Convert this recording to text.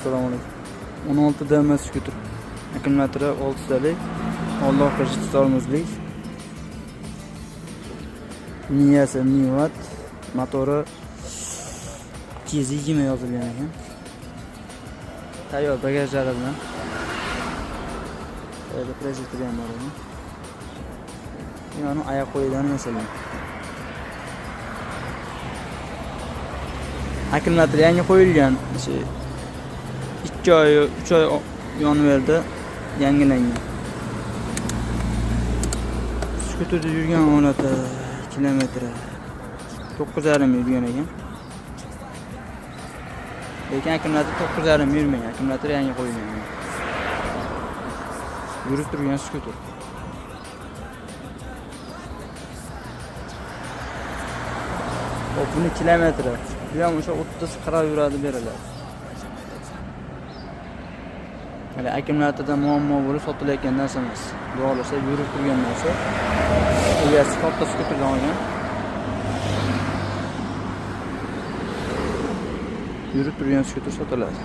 Assalomu alaykum. 16 DM skuter. Akkumulyatori 6 talik. Oldi orqachi tormozlik. Miyasi 1000 watt. Motori 220 yozilgan ekan. Tayyor bagajlari bilan. Böyle prezentli ham bor ekan. Yana oyoq qo'yidan yasalgan. Akkumulyator yangi qo'yilgan. 2 oy, 3 oy yonib berdi, yangilangan. Skuterda yurgan holati kilometri 9,5 yurgan ekan. Lekin akkumulyator 9,5 yurmagan. Akkumulyator yangi qo'yilgan. Yurib turgan skuter. Buni kilometri. Bu ham o'sha 30-40 yuradi beriladi. Hali akkumulyatorda muammo bo'lib sotilayotgan narsa emas. Xudo xolasa yurib turgan narsa. Egasi katta skuterdan olgan. Yurib turgan skuter sotiladi.